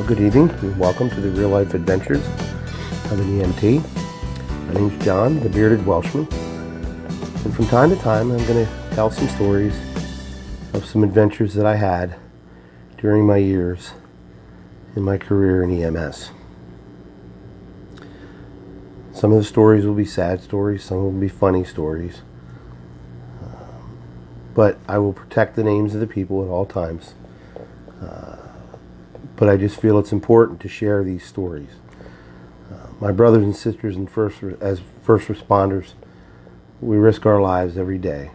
Well, good evening and welcome to the Real Life Adventures of an EMT. My name's John, the Bearded Welshman, and from time to time I'm going to tell some stories of some adventures that I had during my years in my career in EMS. Some of the stories will be sad stories, some will be funny stories, but I will protect the names of the people at all times. But I just feel it's important to share these stories. My brothers and sisters as first responders, we risk our lives every day.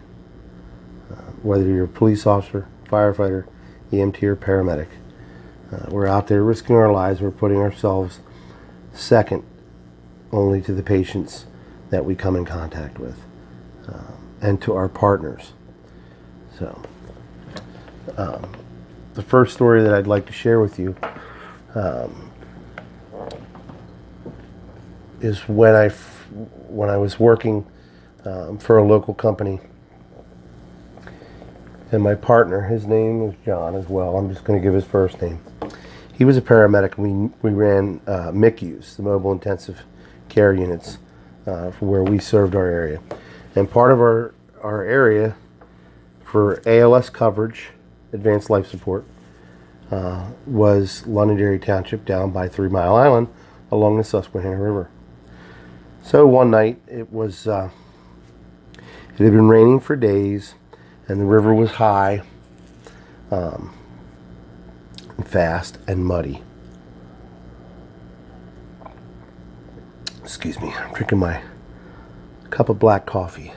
Whether you're a police officer, firefighter, EMT, or paramedic, we're out there risking our lives. We're putting ourselves second only to the patients that we come in contact with, and to our partners. So, the first story that I'd like to share with you is when I was working for a local company, and my partner, his name was John as well. I'm just going to give his first name. He was a paramedic. We ran MICUs, the mobile intensive care units, for where we served our area, and part of our area for ALS coverage, advanced life support, was Londonderry Township down by 3 Mile Island along the Susquehanna River. So one night it had been raining for days and the river was high, and fast and muddy. Excuse me, I'm drinking my cup of black coffee,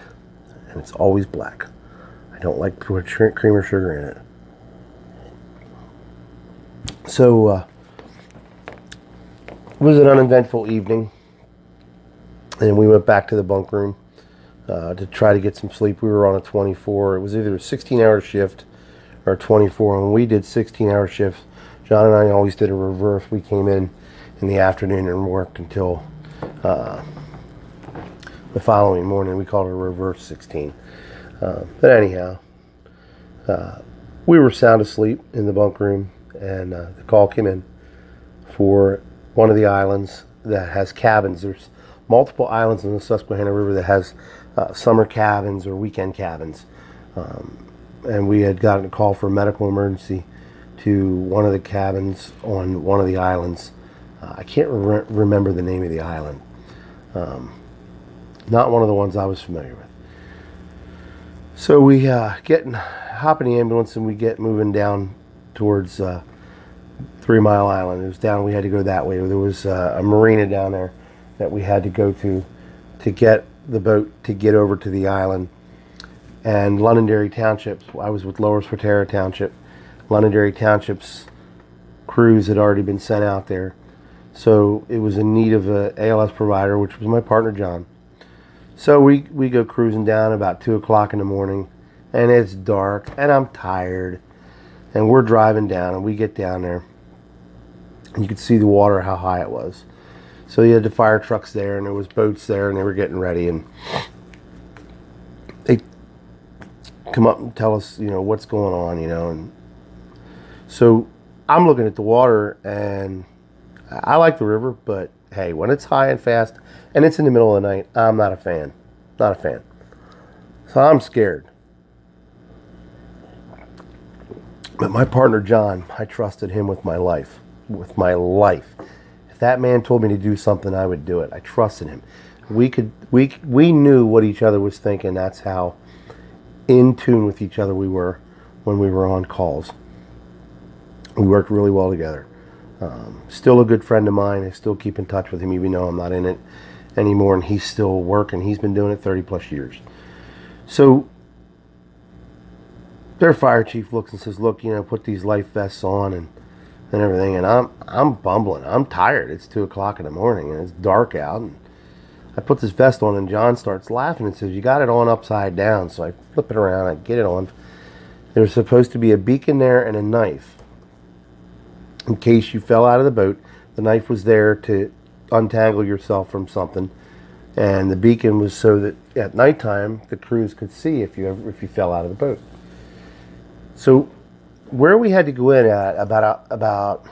and it's always black. I don't like to put cream or sugar in it. So, it was an uneventful evening, and we went back to the bunk room to try to get some sleep. We were on a 24. It was either a 16-hour shift or a 24, and when we did 16-hour shifts, John and I always did a reverse. We came in the afternoon and worked until the following morning. We called it a reverse 16. But anyhow, we were sound asleep in the bunk room, and the call came in for one of the islands that has cabins. There's multiple islands in the Susquehanna River that has summer cabins or weekend cabins. And we had gotten a call for a medical emergency to one of the cabins on one of the islands. I can't remember the name of the island. Not one of the ones I was familiar with. So we hop in the ambulance and we get moving down towards 3 Mile Island. It was down, we had to go that way. There was a marina down there that we had to go to get the boat to get over to the island. And Londonderry Township, I was with Lower Swatara Township. Londonderry Township's crews had already been sent out there. So it was in need of an ALS provider, which was my partner John. So we go cruising down about 2 o'clock in the morning, and it's dark, and I'm tired. And we're driving down, and we get down there, and you could see the water, how high it was. So you had the fire trucks there, and there was boats there, and they were getting ready, and they come up and tell us, what's going on, and so I'm looking at the water, and I like the river, but hey, when it's high and fast, and it's in the middle of the night, I'm not a fan. Not a fan. So I'm scared. But my partner, John, I trusted him with my life. With my life. If that man told me to do something, I would do it. I trusted him. We knew what each other was thinking. That's how in tune with each other we were when we were on calls. We worked really well together. Still a good friend of mine. I still keep in touch with him, even though I'm not in it anymore, and he's still working. He's been doing it 30 plus years. So their fire chief looks and says, look, put these life vests on and everything. And I'm bumbling. I'm tired. It's 2 o'clock in the morning and it's dark out. And I put this vest on and John starts laughing and says, you got it on upside down. So I flip it around. I get it on. There's supposed to be a beacon there and a knife. In case you fell out of the boat, the knife was there to untangle yourself from something. And the beacon was so that at nighttime, the crews could see if you fell out of the boat. So where we had to go in at about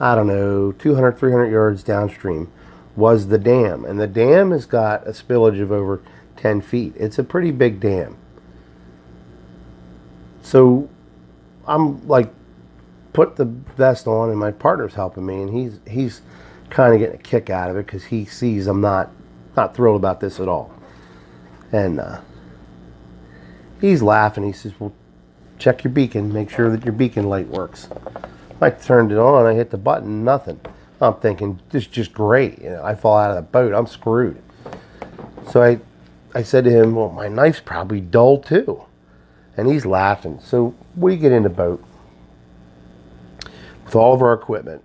I don't know, 200, 300 yards downstream was the dam. And the dam has got a spillage of over 10 feet. It's a pretty big dam. So I'm like, put the vest on, and my partner's helping me, and he's kind of getting a kick out of it because he sees I'm not thrilled about this at all. And he's laughing. He says, well, check your beacon, make sure that your beacon light works. I turned it on, I hit the button, nothing. I'm thinking, this is just great. You know, I fall out of the boat, I'm screwed. So I said to him, well, my knife's probably dull too. And he's laughing. So we get in the boat with all of our equipment.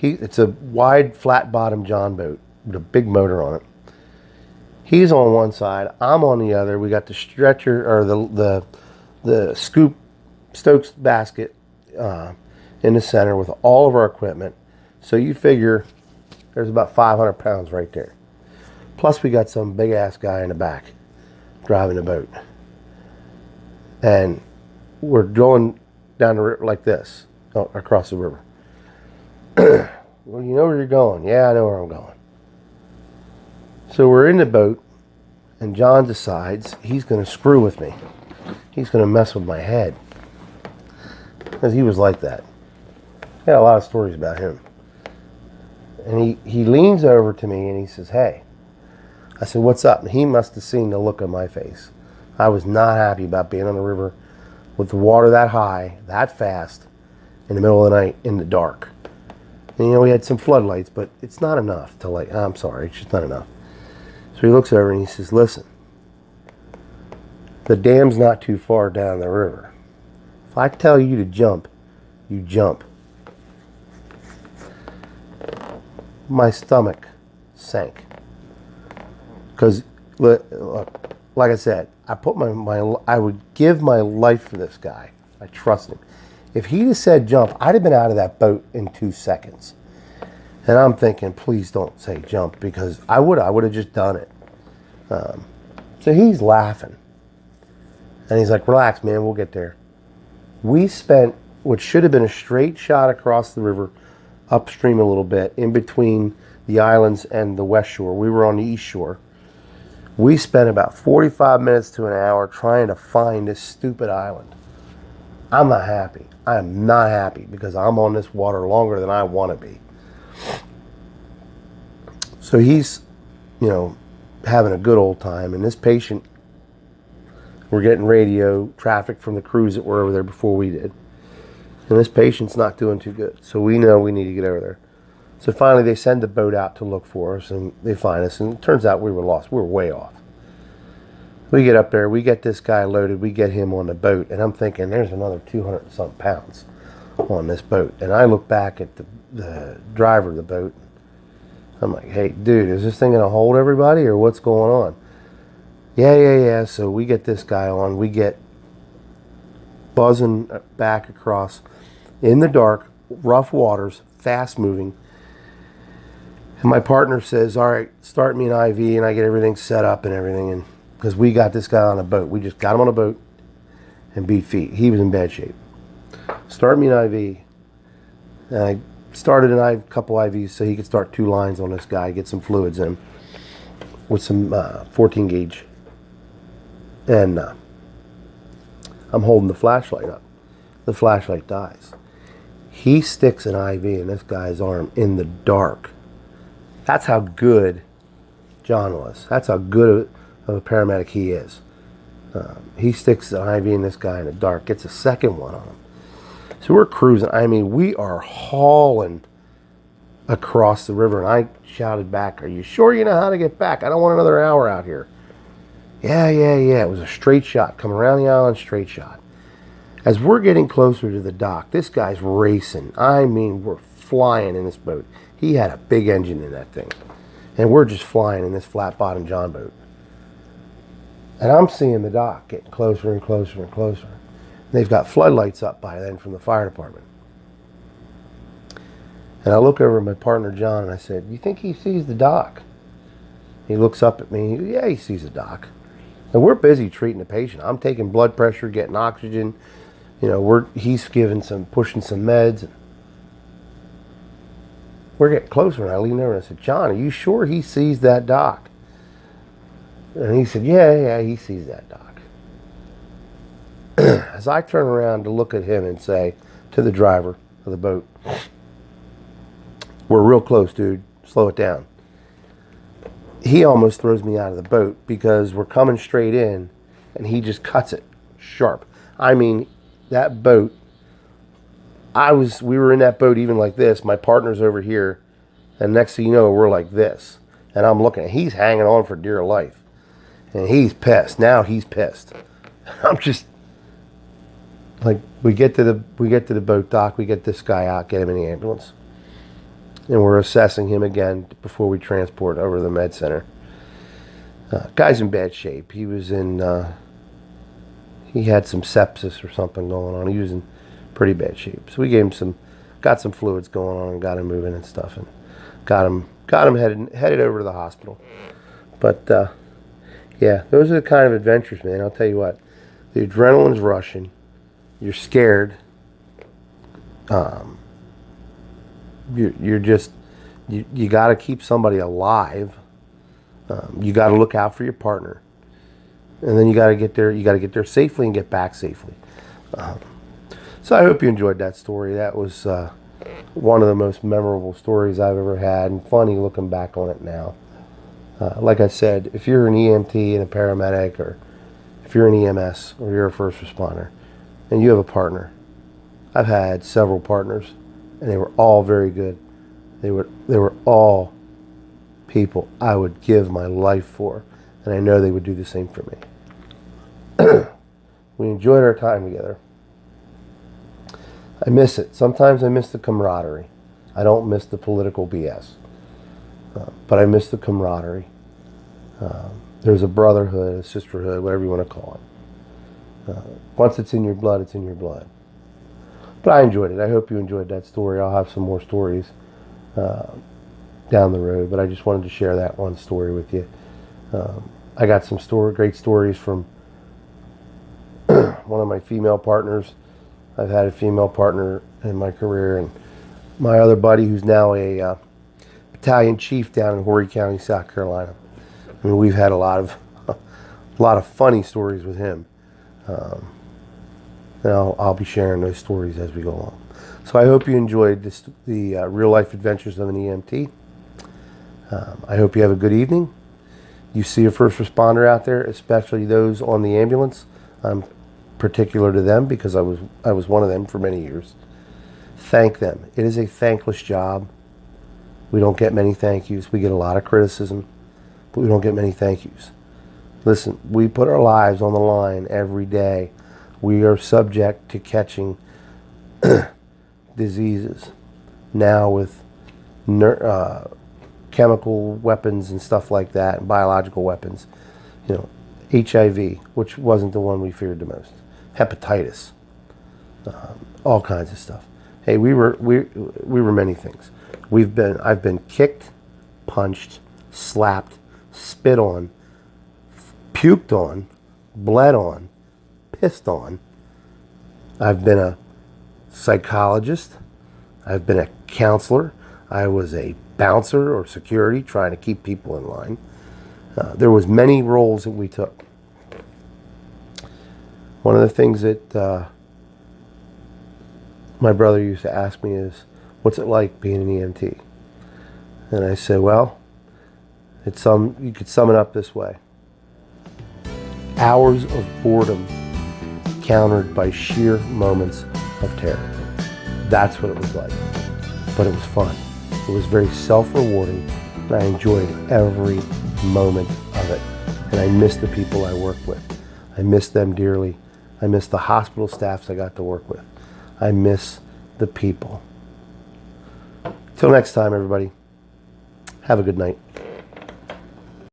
It's a wide, flat-bottom John boat with a big motor on it. He's on one side, I'm on the other. We got the stretcher, or the scoop Stokes basket in the center with all of our equipment. So you figure there's about 500 pounds right there. Plus we got some big-ass guy in the back driving the boat. And we're going down the river like this, across the river. Well, you know where you're going. Yeah, I know where I'm going. So we're in the boat, and John decides he's going to screw with me. He's going to mess with my head. Because he was like that. I got a lot of stories about him. And he leans over to me and he says, hey. I said, what's up? And he must have seen the look on my face. I was not happy about being on the river with the water that high, that fast, in the middle of the night, in the dark. And, you know, we had some floodlights, but it's not enough to light. I'm sorry, it's just not enough. So he looks over and he says, listen, the dam's not too far down the river. If I tell you to jump, you jump. My stomach sank. Because, look, like I said, I would give my life for this guy. I trust him. If he'd have said jump, I'd have been out of that boat in 2 seconds. And I'm thinking, please don't say jump, because I would have just done it. So he's laughing. And he's like, relax, man, we'll get there. We spent what should have been a straight shot across the river, upstream a little bit, in between the islands and the west shore. We were on the east shore. We spent about 45 minutes to an hour trying to find this stupid island. I'm not happy. I am not happy because I'm on this water longer than I want to be. So he's, you know, having a good old time. And this patient, we're getting radio traffic from the crews that were over there before we did. And this patient's not doing too good. So we know we need to get over there. So finally they send the boat out to look for us, and they find us. And it turns out we were lost. We were way off. We get up there. We get this guy loaded. We get him on the boat. And I'm thinking, there's another 200 and something pounds on this boat. And I look back at the driver of the boat. I'm like, hey, dude, is this thing going to hold everybody, or what's going on? Yeah. So we get this guy on. We get buzzing back across in the dark, rough waters, fast moving. And my partner says, all right, start me an IV, and I get everything set up and everything. And because we got this guy on a boat. We just got him on a boat and beat feet. He was in bad shape. Start me an IV. And I started a couple IVs so he could start 2 lines on this guy, get some fluids in him with some 14 gauge. And I'm holding the flashlight up. The flashlight dies. He sticks an IV in this guy's arm in the dark. That's how good John was. That's how good of a paramedic he is. He sticks an IV in this guy in the dark, gets a second one on him. So we're cruising. I mean, we are hauling across the river, and I shouted back, are you sure you know how to get back? I don't want another hour out here. Yeah. It was a straight shot, coming around the island, straight shot. As we're getting closer to the dock, this guy's racing. I mean, we're flying in this boat. He had a big engine in that thing. And we're just flying in this flat-bottom John boat. And I'm seeing the dock getting closer and closer and closer. And they've got floodlights up by then from the fire department. And I look over at my partner, John, and I said, you think he sees the dock? He looks up at me. Yeah, he sees the dock. And we're busy treating the patient. I'm taking blood pressure, getting oxygen. You know, he's pushing some meds. we're getting closer, and I leaned over and I said, John, are you sure he sees that dock? And he said, yeah, he sees that dock. As I turn around to look at him and say to the driver of the boat, we're real close, dude. Slow it down. He almost throws me out of the boat because we're coming straight in and he just cuts it sharp. I mean, that boat, we were in that boat even like this. My partner's over here, and next thing you know, we're like this. And I'm looking, he's hanging on for dear life. And he's pissed. Now he's pissed. I'm just like, we get to the boat dock, we get this guy out, get him in the ambulance. And we're assessing him again before we transport over to the med center. Guy's in bad shape. He was in, he had some sepsis or something going on. He was in pretty bad shape. So we gave him got some fluids going on and got him moving and stuff, and got him headed over to the hospital. But yeah, those are the kind of adventures, man. I'll tell you what, the adrenaline's rushing. You're scared. You're just, you got to keep somebody alive. You got to look out for your partner, and then you got to get there. You got to get there safely and get back safely. So I hope you enjoyed that story. That was one of the most memorable stories I've ever had, and funny looking back on it now. Like I said, if you're an EMT and a paramedic, or if you're an EMS or you're a first responder, and you have a partner, I've had several partners, and they were all very good. They were all people I would give my life for, and I know they would do the same for me. We enjoyed our time together. I miss it. Sometimes I miss the camaraderie. I don't miss the political BS, but I miss the camaraderie. There's a brotherhood, a sisterhood, whatever you want to call it. Once it's in your blood, it's in your blood. But I enjoyed it. I hope you enjoyed that story. I'll have some more stories down the road, but I just wanted to share that one story with you. I got some great stories from one of my female partners. I've had a female partner in my career, and my other buddy who's now a battalion chief down in Horry County, South Carolina. I mean, we've had a lot of funny stories with him. And I'll be sharing those stories as we go along. So I hope you enjoyed the real life adventures of an EMT. I hope you have a good evening. You see a first responder out there, especially those on the ambulance. I'm particular to them because I was one of them for many years. Thank them. It is a thankless job. We don't get many thank yous. We get a lot of criticism, but we don't get many thank yous. Listen, we put our lives on the line every day. We are subject to catching diseases now with chemical weapons and stuff like that, and biological weapons. You know, HIV, which wasn't the one we feared the most. Hepatitis, all kinds of stuff. Hey, we were many things. I've been kicked, punched, slapped, spit on, puked on, bled on, pissed on. I've been a psychologist. I've been a counselor. I was a bouncer or security trying to keep people in line. There was many roles that we took. One of the things that my brother used to ask me is, what's it like being an EMT? And I said, well, you could sum it up this way. Hours of boredom countered by sheer moments of terror. That's what it was like. But it was fun. It was very self-rewarding, and I enjoyed every moment of it. And I miss the people I worked with. I miss them dearly. I miss the hospital staffs I got to work with. I miss the people. Till next time, everybody. Have a good night.